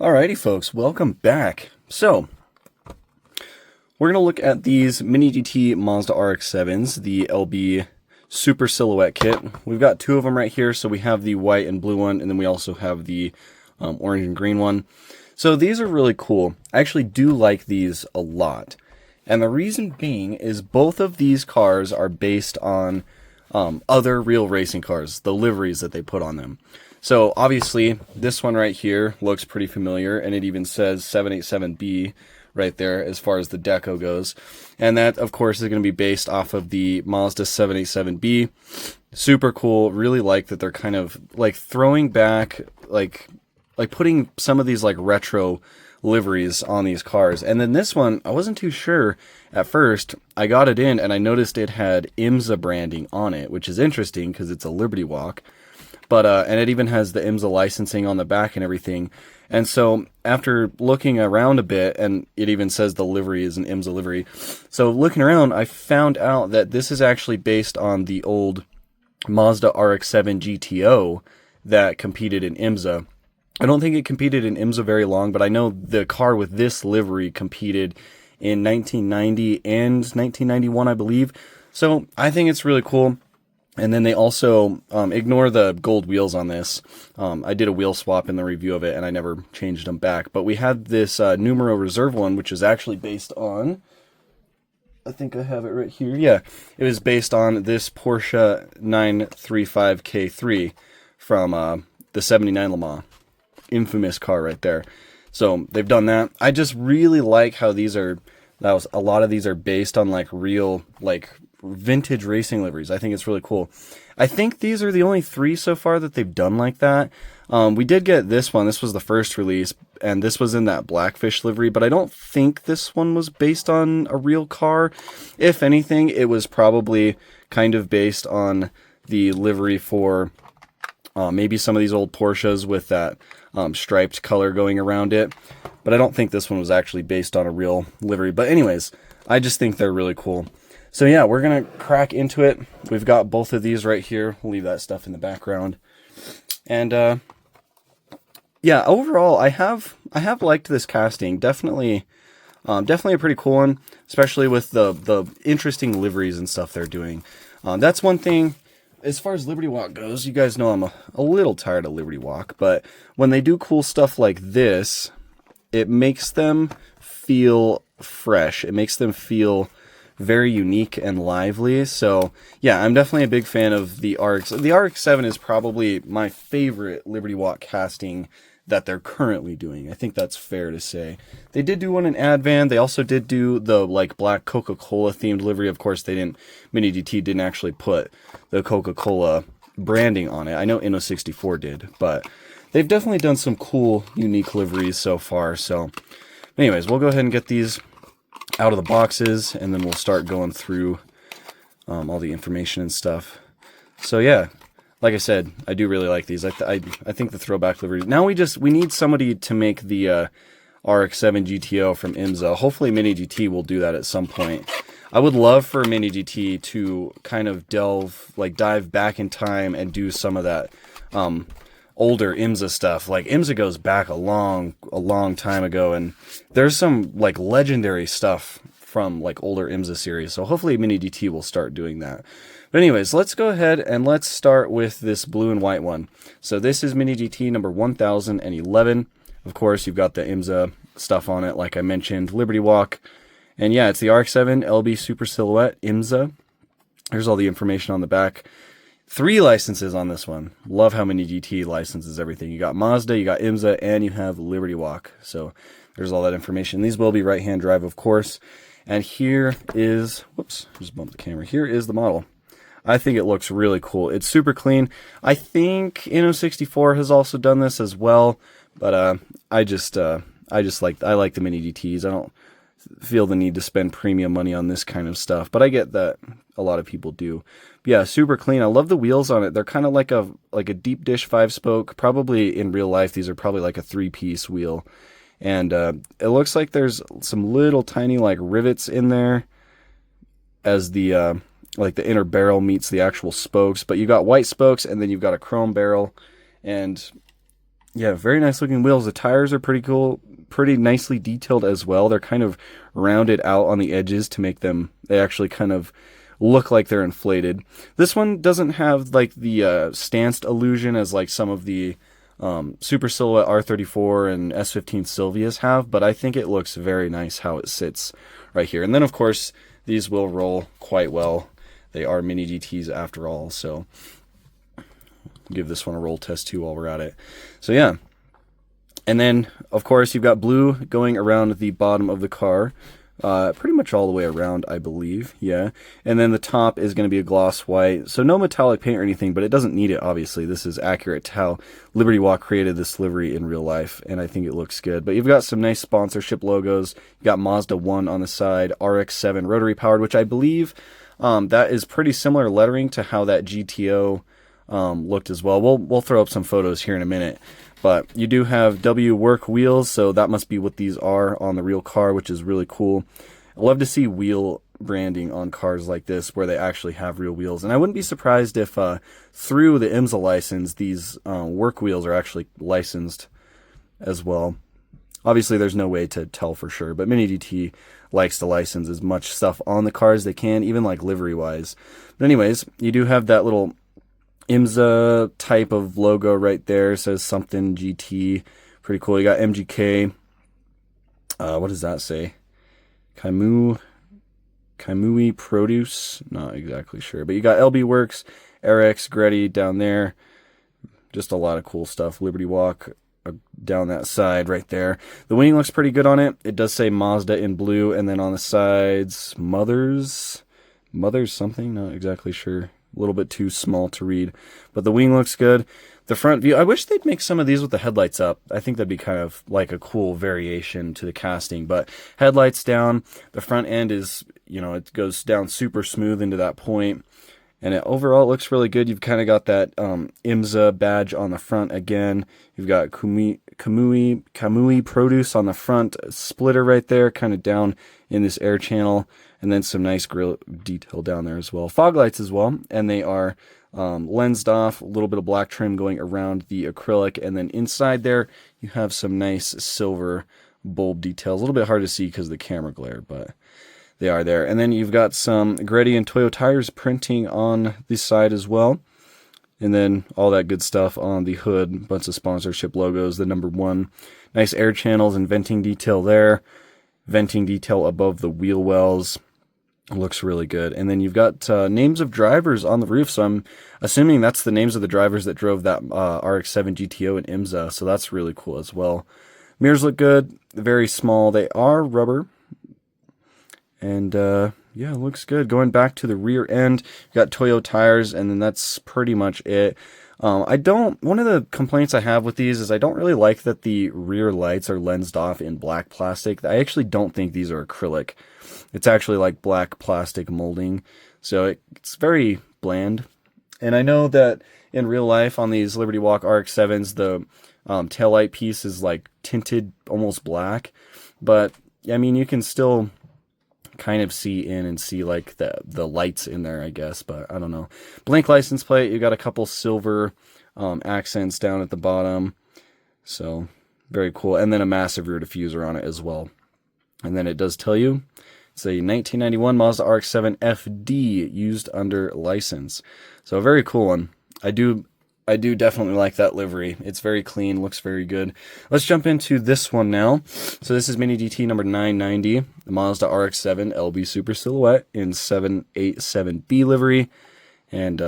Alrighty folks, welcome back. So, we're going to look at these Mini GT Mazda RX-7s, the LB Super Silhouette Kit. We've got two of them right here, so we have the white and blue one, and then we also have the orange and green one. So these are really cool. I actually do like these a lot. And the reason being is both of these cars are based on other real racing cars, the liveries that they put on them. So obviously this one right here looks pretty familiar, and it even says 787B right there as far as the deco goes. And that of course is going to be based off of the Mazda 787B. Super cool. Really like that they're kind of like throwing back, like putting some of these like retro liveries on these cars. And then this one, I wasn't too sure at first. I got it in and I noticed it had IMSA branding on it, which is interesting because it's a Liberty Walk. But and it even has the IMSA licensing on the back and everything. And so after looking around a bit, and it even says the livery is an IMSA livery. So looking around, I found out that this is actually based on the old Mazda RX-7 GTO that competed in IMSA. I don't think it competed in IMSA very long, but I know the car with this livery competed in 1990 and 1991, I believe. So I think it's really cool. And then they also, ignore the gold wheels on this. I did a wheel swap in the review of it, and I never changed them back. But we had this Numero Reserve one, which is actually based on, I think I have it right here. Yeah, it was based on this Porsche 935 K3 from the 79 Le Mans. Infamous car right there. So they've done that. I just really like how these are, a lot of these are based on like real, like vintage racing liveries. I think it's really cool. I think these are the only three so far that they've done like that. We did get this one. This was the first release, and this was in that Blackfish livery, but I don't think this one was based on a real car. If anything, it was probably kind of based on the livery for maybe some of these old Porsches with that striped color going around it. But I don't think this one was actually based on a real livery. But anyways, I just think they're really cool. So yeah, we're going to crack into it. We've got both of these right here. We'll leave that stuff in the background. And yeah, overall, I have liked this casting. Definitely a pretty cool one, especially with the interesting liveries and stuff they're doing. That's one thing. As far as Liberty Walk goes, you guys know I'm a little tired of Liberty Walk, but when they do cool stuff like this, it makes them feel fresh. It makes them feel very unique and lively. So yeah, I'm definitely a big fan of the RX. The RX-7 is probably my favorite Liberty Walk casting that they're currently doing. I think that's fair to say. They did do one in Advan. They also did do the like black Coca-Cola themed livery. Of course, Mini GT didn't actually put the Coca-Cola branding on it. I know Inno64 did, but they've definitely done some cool, unique liveries so far. So anyways, we'll go ahead and get these out of the boxes, and then we'll start going through all the information and stuff. So yeah, like I said, I do really like these. I think the throwback livery. Now we need somebody to make the RX-7 GTO from IMSA. Hopefully Mini GT will do that at some point. I would love for Mini GT to kind of dive back in time and do some of that older IMSA stuff. Like IMSA goes back a long time ago, and there's some like legendary stuff from like older IMSA series. So hopefully Mini GT will start doing that. But anyways, let's go ahead and let's start with this blue and white one. So this is Mini GT number 1011. Of course, you've got the IMSA stuff on it, like I mentioned, Liberty Walk. And yeah, it's the RX-7 LB Super Silhouette IMSA. Here's all the information on the back. 3 licenses on this one. Love how Mini GT licenses everything. You got Mazda, you got IMSA, and you have Liberty Walk. So there's all that information. These will be right-hand drive, of course. And here is, whoops, just bumped the camera. Here is the model. I think it looks really cool. It's super clean. I think Inno64 has also done this as well, but I like the Mini GTs. I don't feel the need to spend premium money on this kind of stuff, but I get that a lot of people do. But yeah, super clean. I love the wheels on it. They're kind of like a deep dish 5-spoke. Probably in real life, these are probably like a 3-piece wheel. And it looks like there's some little tiny like rivets in there as the like the inner barrel meets the actual spokes. But you got white spokes, and then you've got a chrome barrel. And Yeah, very nice looking wheels. The tires are pretty cool, pretty nicely detailed as well. They're kind of rounded out on the edges to make them, they actually kind of look like they're inflated. This one doesn't have like the stanced illusion as like some of the Super Silhouette R34 and S15 Silvias have, but I think it looks very nice how it sits right here. And then of course these will roll quite well. They are mini GTs after all, so give this one a roll test too while we're at it. So yeah. And then of course you've got blue going around the bottom of the car. Pretty much all the way around, I believe. Yeah. And then the top is going to be a gloss white. So no metallic paint or anything, but it doesn't need it, obviously. This is accurate to how Livery Walk created this livery in real life, and I think it looks good. But you've got some nice sponsorship logos. You've got Mazda 1 on the side, RX-7 rotary powered, which I believe that is pretty similar lettering to how that GTO looked as well. We'll throw up some photos here in a minute. But you do have W work wheels, so that must be what these are on the real car, which is really cool. I love to see wheel branding on cars like this where they actually have real wheels. And I wouldn't be surprised if through the IMSA license, these work wheels are actually licensed as well. Obviously, there's no way to tell for sure, but Mini GT likes to license as much stuff on the cars they can, even like livery-wise. But anyways, you do have that little IMSA type of logo right there. It says something GT. Pretty cool. You got MGK. What does that say? Kamui Produce. Not exactly sure. But you got LB Works, RX, Gretty down there. Just a lot of cool stuff. Liberty Walk down that side right there. The wing looks pretty good on it. It does say Mazda in blue. And then on the sides, Mothers something. Not exactly sure. A little bit too small to read, but the wing looks good. The front view, I wish they'd make some of these with the headlights up. I think that'd be kind of like a cool variation to the casting, but headlights down. The front end is, it goes down super smooth into that point, and it overall looks really good. You've kind of got that IMSA badge on the front again. You've got Kamui Produce on the front splitter right there, kind of down in this air channel. And then some nice grill detail down there as well. Fog lights as well, and they are lensed off. A little bit of black trim going around the acrylic, and then inside there you have some nice silver bulb details. A little bit hard to see because of the camera glare, but they are there. And then you've got some Gretty and Toyo tires printing on the side as well. And then all that good stuff on the hood, bunch of sponsorship logos, the number 1. Nice air channels and venting detail there. Venting detail above the wheel wells. Looks really good. And then you've got names of drivers on the roof, so I'm assuming that's the names of the drivers that drove that RX-7 GTO in IMSA, so that's really cool as well. Mirrors look good, very small. They are rubber. And yeah, it looks good. Going back to the rear end, you've got Toyo tires, and then that's pretty much it. One of the complaints I have with these is I don't really like that the rear lights are lensed off in black plastic. I actually don't think these are acrylic. It's actually like black plastic molding. So it's very bland. And I know that in real life on these Liberty Walk RX-7s, the taillight piece is like tinted almost black. But I mean, you can still kind of see in and see like the lights in there, I guess, but I don't know. Blank license plate, you got a couple silver accents down at the bottom, so very cool. And then a massive rear diffuser on it as well. And then it does tell you it's a 1991 Mazda RX-7 FD used under license, so a very cool one. I do definitely like that livery. It's very clean, looks very good. Let's jump into this one now. So this is Mini GT number 990, the Mazda RX-7 LB Super Silhouette in 787B livery. And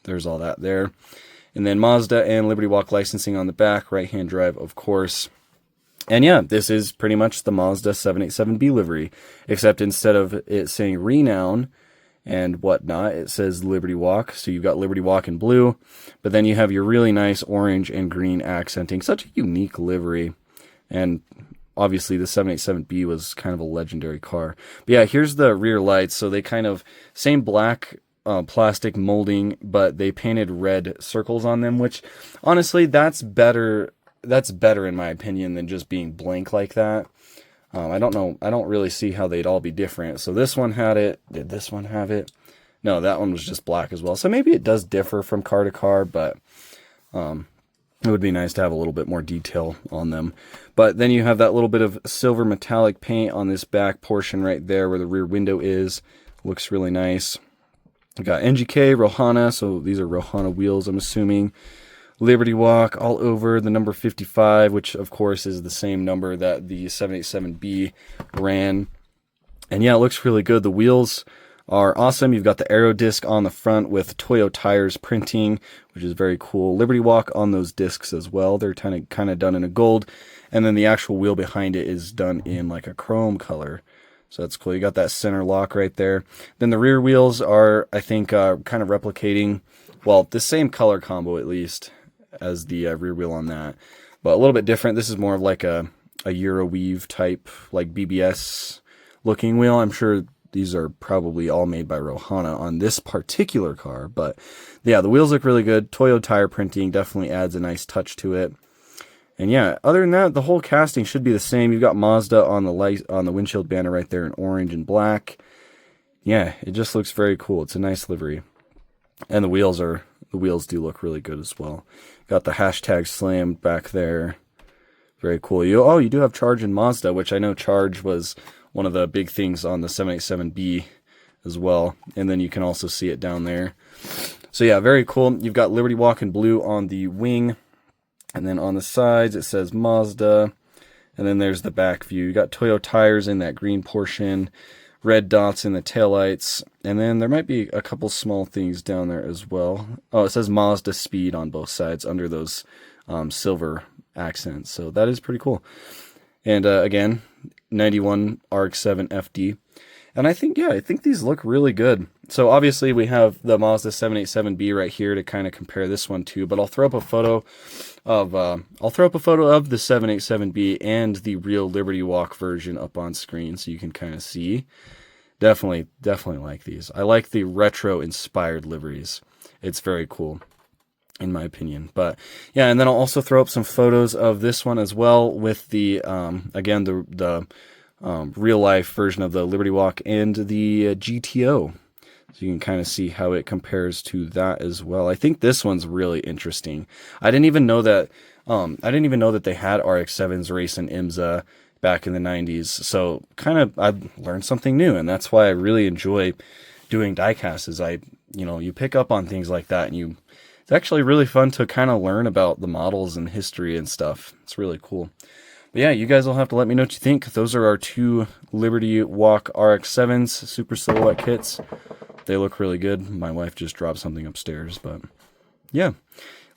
there's all that there. And then Mazda and Liberty Walk licensing on the back, right-hand drive, of course. And yeah, this is pretty much the Mazda 787B livery, except instead of it saying Renown and whatnot, it says Liberty Walk. So you've got Liberty Walk in blue, but then you have your really nice orange and green accenting. Such a unique livery. And obviously the 787B was kind of a legendary car. But yeah, here's the rear lights. So they kind of, same black plastic molding, but they painted red circles on them, which honestly, that's better in my opinion than just being blank like that. I don't know. I don't really see how they'd all be different. So this one had it. Did this one have it? No, that one was just black as well. So maybe it does differ from car to car, but It would be nice to have a little bit more detail on them. But then you have that little bit of silver metallic paint on this back portion right there where the rear window is. Looks really nice. We got NGK, Rohana, so these are Rohana wheels, I'm assuming. Liberty Walk all over, the number 55, which of course is the same number that the 787B ran. And yeah, it looks really good. The wheels are awesome. You've got the aero disc on the front with Toyo tires printing, which is very cool. Liberty Walk on those discs as well. They're kind of done in a gold, and then the actual wheel behind it is done in like a chrome color. So that's cool. You got that center lock right there. Then the rear wheels are, I think, kind of replicating, well, the same color combo at least as the rear wheel on that, but a little bit different. This is more of like a Euroweave type, like BBS looking wheel. I'm sure these are probably all made by Rohana on this particular car, but yeah, the wheels look really good. Toyo tire printing definitely adds a nice touch to it. And yeah, other than that, the whole casting should be the same. You've got Mazda on the light on the windshield banner right there in orange and black. Yeah, it just looks very cool. It's a nice livery. And the wheels do look really good as well. Got the hashtag slammed back there. Very cool. You do have Charge and Mazda, which I know Charge was one of the big things on the 787B as well. And then you can also see it down there. So yeah, very cool. You've got Liberty Walk in blue on the wing. And then on the sides, it says Mazda. And then there's the back view. You got Toyo tires in that green portion. Red dots in the taillights. And then there might be a couple small things down there as well. Oh, it says Mazda Speed on both sides under those silver accents. So that is pretty cool. And again, 91 RX-7 FD. And I think these look really good. So obviously we have the Mazda 787B right here to kind of compare this one to, but I'll throw up a photo of the 787B and the real Liberty Walk version up on screen so you can kind of see. Definitely like these. I like the retro inspired liveries. It's very cool, in my opinion. But yeah, and then I'll also throw up some photos of this one as well with the again the real life version of the Liberty Walk and the GTO. So you can kind of see how it compares to that as well. I think this one's really interesting. I didn't even know that they had RX-7s racing IMSA back in the 90s. So kind of I've learned something new, and that's why I really enjoy doing diecast. Is you pick up on things like that, and it's actually really fun to kind of learn about the models and history and stuff. It's really cool. But yeah, you guys will have to let me know what you think. Those are our two Liberty Walk RX-7s Super Silhouette kits. They look really good. My wife just dropped something upstairs, but yeah.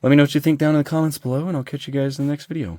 Let me know what you think down in the comments below, and I'll catch you guys in the next video.